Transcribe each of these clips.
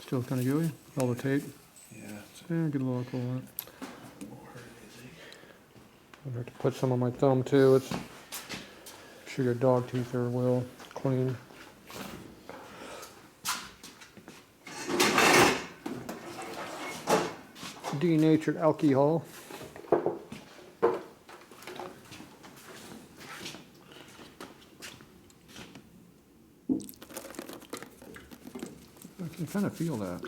Still kind of gooey? All the tape? Yeah. Yeah, get a little alcohol on it. I'd have to put some on my thumb too. It's sure your dog teeth are well clean. Denatured alcohol. I can kind of feel that.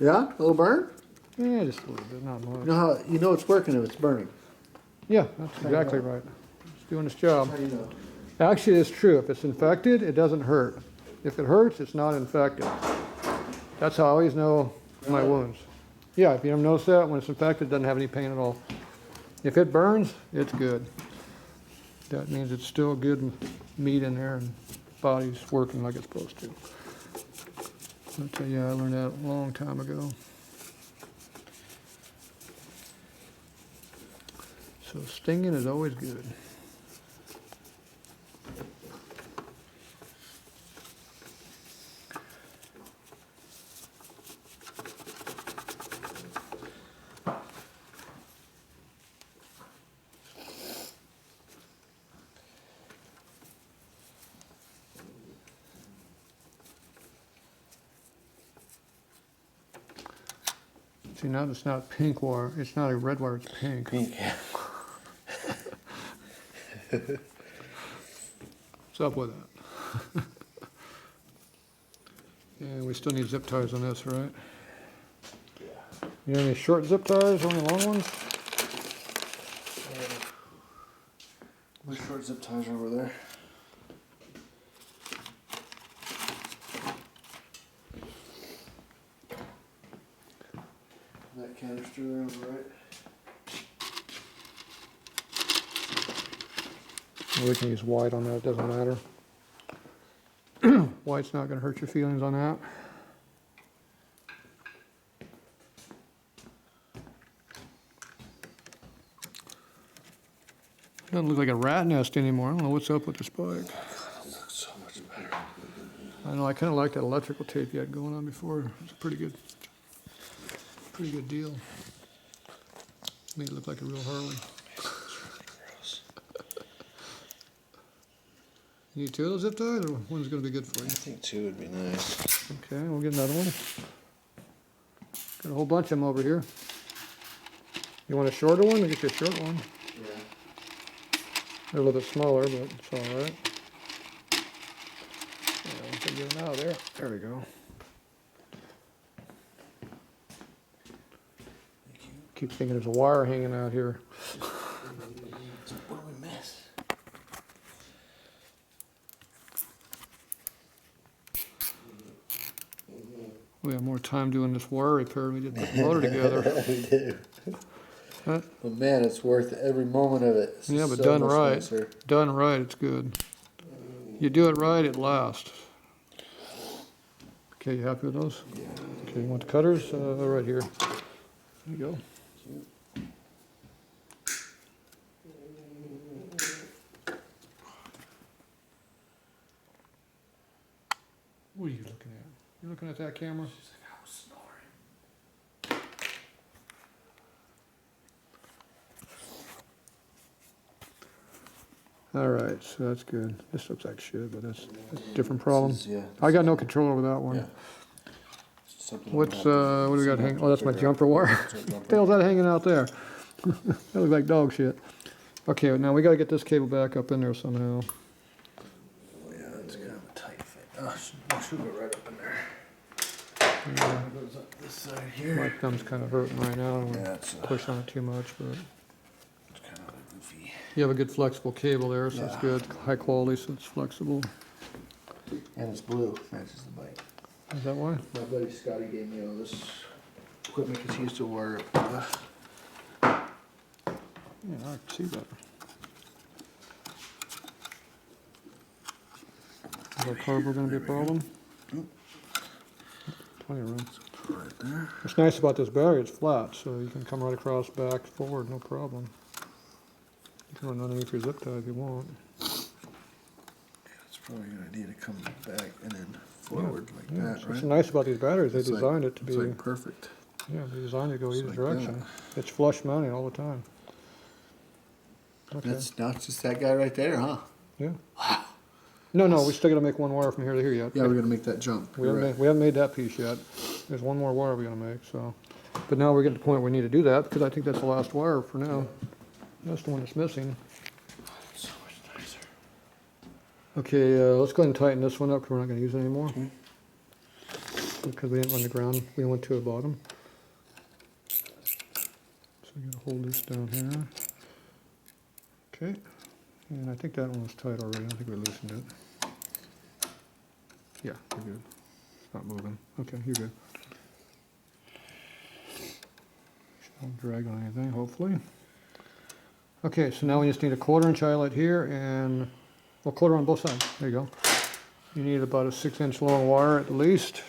Yeah, a little burn. Yeah, just a little bit, not much. You know it's working if it's burning. Yeah, that's exactly right. It's doing its job. How do you know? Actually, it's true. If it's infected, it doesn't hurt. If it hurts, it's not infected. That's how I always know my wounds. Yeah, if you ever notice that, when it's infected, it doesn't have any pain at all. If it burns, it's good. That means it's still good meat in there and body's working like it's supposed to. I'll tell you, I learned that a long time ago. So stinging is always good. See, now it's not pink wire. It's not a red wire, it's pink. Pink. What's up with that? And we still need zip ties on this, right? Yeah. You have any short zip ties or any long ones? My short zip ties are over there. That canister there on the right. We can use white on that, it doesn't matter. White's not going to hurt your feelings on that. Doesn't look like a rat nest anymore. I don't know what's up with the spike. It looks so much better. I know, I kind of like that electrical tape you had going on before. It's a pretty good deal. Made it look like a real Harley. Gross. You need two of those zip ties, or one's going to be good for I you? think 2 would be nice. Okay, we'll get another one. Got a whole bunch of them over here. You want a shorter one? I'll get you a short one. Yeah. They're a little bit smaller, but it's all right. Yeah, once I get them out of there. There we go. Thank you. Keep thinking there's a wire hanging out here. What do we miss? We have more time doing this wire repair than we did put the motor together. We do. Huh? But man, it's worth every moment of it. It's Yeah, but so done much right. nicer. Done right, it's good. You do it right, it lasts. Okay, you happy with those? Yeah. Okay, you want the cutters? Right here. There you go. What are you looking at? You looking at that camera? She's like, I was snoring. All right, so that's good. This looks like shit, but that's a different problem. Yeah. I got no control over that one. Yeah. Something What's, like that. what do we got hanging? Oh, that's my Figure out. jumper wire. That's our What the jumper. hell's that hanging out there? That looks like dog shit. Okay, now we gotta get this cable back up in there somehow. Oh, yeah, it's kind of a tight fit. Oh, should go right up in there. Yeah, It goes up this side my here. thumb's kind of hurting right now. I don't Yeah, wanna it's push on it too much, but kind of goofy. you have a good flexible cable there, so it's Yeah. good. High quality, so it's flexible. And it's blue. Matches the bike. Is that why? My buddy Scotty gave me all this equipment because he used to wire it. Yeah, I can see that. Is that cardboard gonna be a problem? Plenty of room. Right there. What's nice about this battery, it's flat, so you can come right across, back, forward, no problem. You can run underneath your zip tie if you want. Yeah, it's Probably a good idea to come back and then forward like Yeah, that, it's right? what's nice about these batteries, they It's like- designed it to be, It's like perfect. yeah, they designed it to go It's either like direction. It's flush mounting all the time. Okay, That's not just that guy right there, huh? yeah. No, we still gotta make one wire from here to here yet. Yeah, we're gonna make that jump. We You're haven't, right. we haven't made that piece yet. There's one more wire we're gonna make, so. But now we're getting to the point where we need to do that, because I think that's the last wire for now. That's the one that's missing. So much nicer. Okay, let's go ahead and tighten this one up, because we're not gonna use it anymore. Okay. Because we didn't run the ground, we went to the bottom. So we're gonna hold this down here. Okay, and I think that one was tight already, I don't think we loosened it. Yeah, we're good. It's not moving. Okay, you're good. Shouldn't drag on anything, hopefully. Okay, so now we just need a 1/4" eyelet here and, well, 1/4 on both sides. There you go. You need about a 6-inch long wire at the least.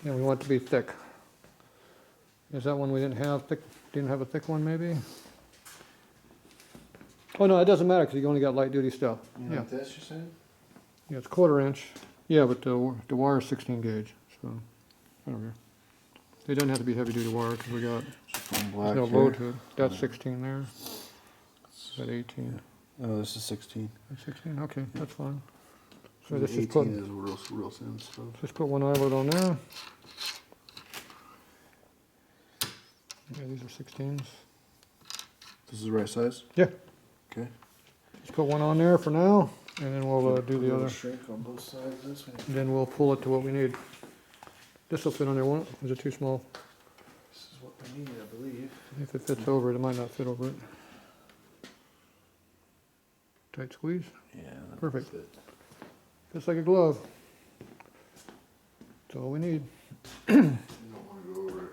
And we want it to be thick. Is that one we didn't have thick? Didn't have a thick one maybe? Oh no, it doesn't matter because you only got light duty stuff. You Yeah, like this, you said? yeah, it's 1/4". Yeah, but the wire is 16 gauge, so I don't care. It doesn't have to be heavy duty wire because we got From there's black no here. load to it. That's 16 there. That 18. Oh, this is 16. That's 16. Okay, that's fine. So The this is 18 put is real thin stuff. just put one eyelet on there. Yeah, these are 16s. This is the right size? Yeah. Okay. Just put one on there for now, and then we'll do the other. Shrink on both sides this way. Then we'll pull it to what we need. This will fit on there, won't it? Is it too small? This is what we need, I believe. If it fits over it, it might not fit over it. Tight squeeze. Yeah. that Perfect. Fit. Fits like a glove. That's all we need. You don't want to go over it.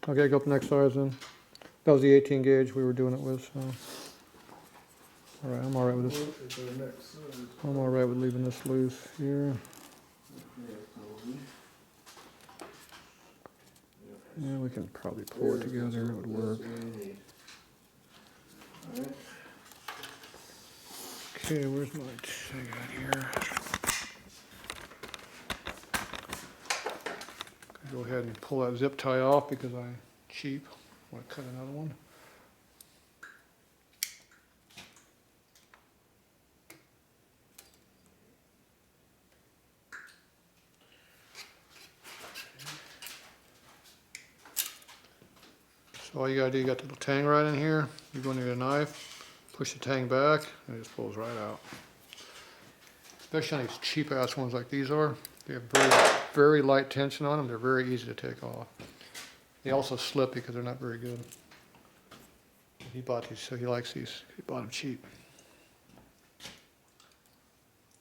Okay, go up next size then. That was the 18 gauge we were doing it with, so. All right, I'm all right with this. What is our next size? I'm all right with leaving this loose here. Yeah, probably. Yeah, we can probably pull it together, it would work. Alright. Okay, where's my thing out here? Go ahead and pull that zip tie off because I'm cheap. Want to cut another one? So all you gotta do, you got the little tang right in here. You're going to need a knife, push the tang back, and it just pulls right out. Especially on these cheap ass ones like these are. They have very light tension on them. They're very easy to take off. They also slip because they're not very good. He bought these, so he likes these. He bought them cheap.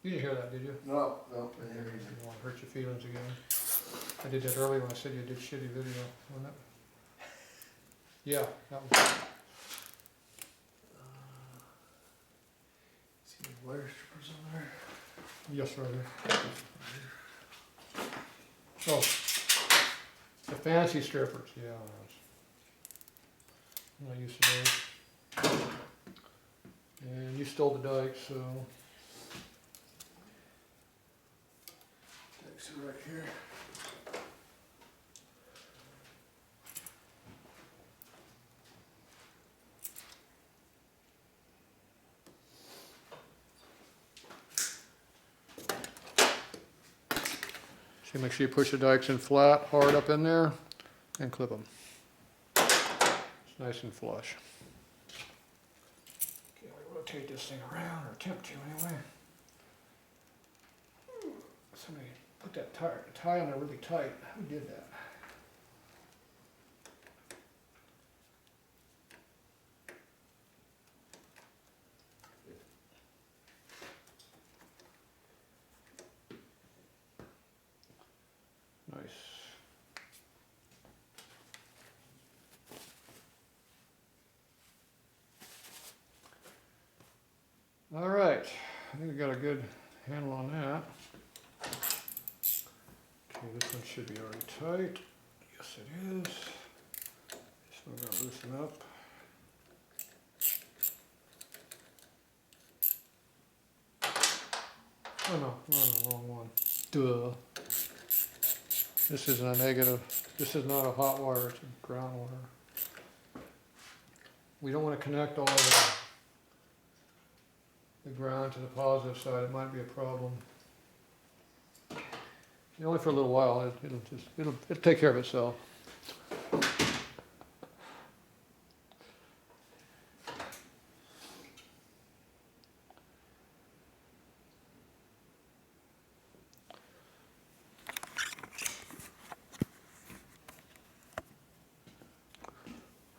You didn't hear that, did you? No, I didn't want to hurt your feelings again. I did that earlier when I said you did shitty video, wasn't it? Yeah, that was. See the wire strippers on there? Yes, right there. Oh, the fancy strippers, yeah. I'm not used to those. And you stole the dike, so. Takes it right here. So make sure you push the dikes in flat, hard up in there, and clip them. It's nice and flush. Okay, I'll rotate this thing around, or attempt to anyway. Somebody put that tie on there really tight. Who did that? Nice. All right, I think we got a good handle on that. Okay, this one should be already tight. Yes, it is. This one got to loosen up. Oh no, we're on the wrong one. Duh. This isn't a negative. This is not a hot wire, it's a ground wire. We don't want to connect all the ground to the positive side. It might be a problem. Only for a little while. It'll take care of itself.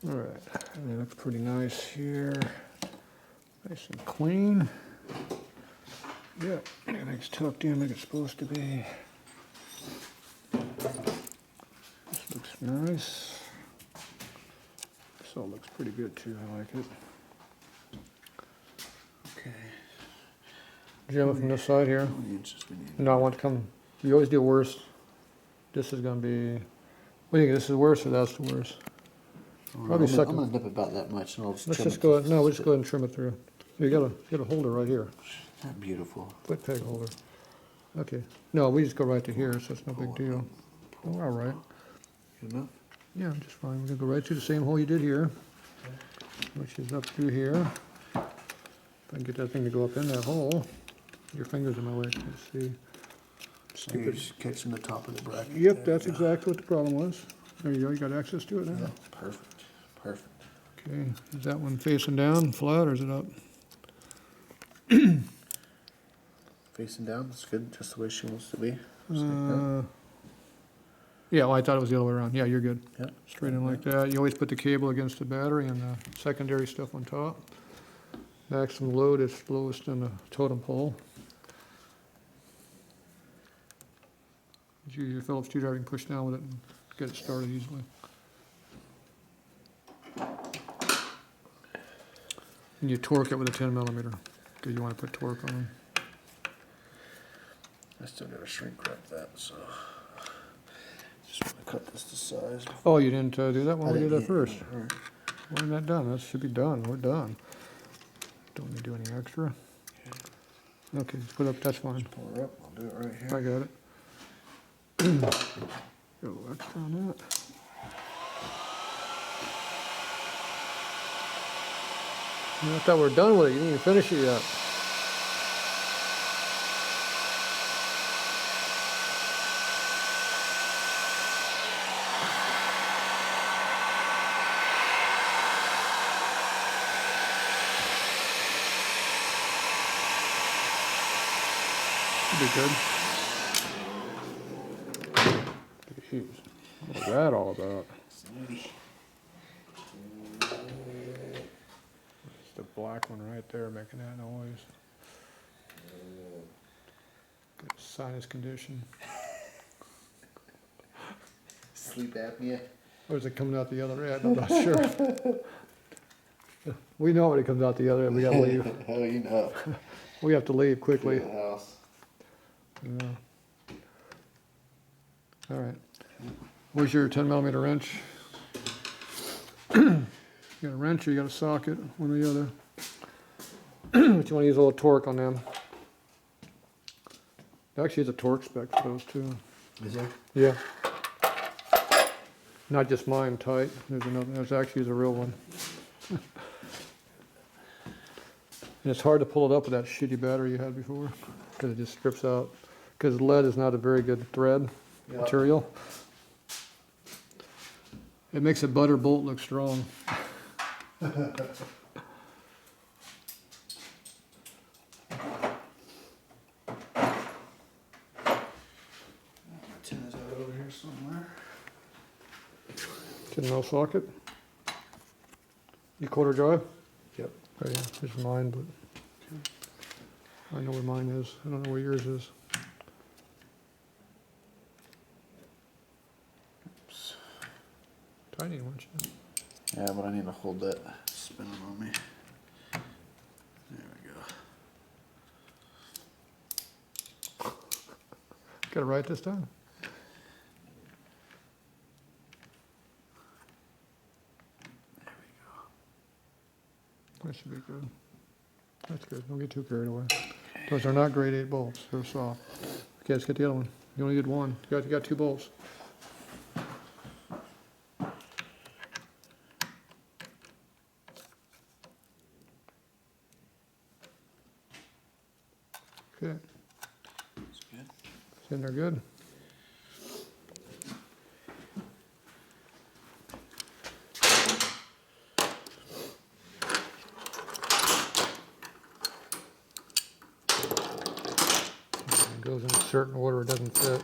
All right, and it looks pretty nice here. Nice and clean. Yeah, everything's tucked in like it's supposed to be. This looks nice. This all looks pretty good too, I like it. Okay. Jim, from this side here. How many inches we need? No, I want to come, you always do worst. This is gonna be, what do you think, this is worse or that's the worst? Probably I'm second. gonna nip about that much and I'll just Let's trim just it. go, no, we'll just go ahead and trim it through. You got a holder right here, Isn't that beautiful? foot peg holder. Okay, no, we just go right to here, so it's no big deal. Oh, we're all right. Good enough? Yeah, just fine. We're gonna go right through the same hole you did here, which is up through here. If I can get that thing to go up in that hole. Your finger's in my way, I can't see. So you're just catching the top of the bracket. Yep, there, that's yeah. exactly what the problem was. There you go, you got access to it now. Yeah, perfect, perfect. Okay, is that one facing down, flat, or is it up? Facing down, that's good, just the way she wants to be. Yeah, well, I thought it was the other way around. Yeah, you're good. Yep. Straight in like that. You always put the cable against the battery and the secondary stuff on top. Maximum load is lowest in the totem pole. Use your Phillips screwdriver, you can push down with it and get it started easily. And you torque it with a 10mm, because you want to put torque on them. I still gotta shrink wrap that, so. Just wanna cut this to size. Oh, you didn't do that when we did that first? Alright. Why isn't that done? That should be done. We're done. Don't need to do any extra. Okay, just put up, that's fine. Pull her up, I'll do it right I here. got it. Go extra on that. I thought we were done with it. You didn't even finish it yet. Should be good. Jeez, what's that all about? It's the black one right there making that noise. Good sinus condition. Sleep apnea. Or is it coming out the other end? I'm not sure. We know when it comes out the other end. We gotta leave. Hell, you know. We have to leave quickly. The house. Yeah. All right. Where's your 10mm wrench? You got a wrench or you got a socket, one or the other. But you want to use a little torque on them. Actually, it's a torque spec for those too. Is there? Yeah. Not just mine tight. There's another. There's actually a real one. And it's hard to pull it up with that shitty battery you had before, because it just strips out. Because lead is not a very good thread material. It makes a butter bolt look strong. Tin is out over here somewhere. 10mm socket. You quarter drive? Yep. Oh yeah, this is mine, but I know where mine is. I don't know where yours is. Oops. Tiny one, you? Yeah, but I need to hold that spinning on me. There we go. Got it right this time? There we go. That should be good. That's good. Don't get too carried away. Okay. Those are not grade 8 bolts, they're soft. Okay, let's get the other one. You only did one, you got 2 bolts. Okay, That's good. it's in there good. It goes in a certain order, it doesn't fit.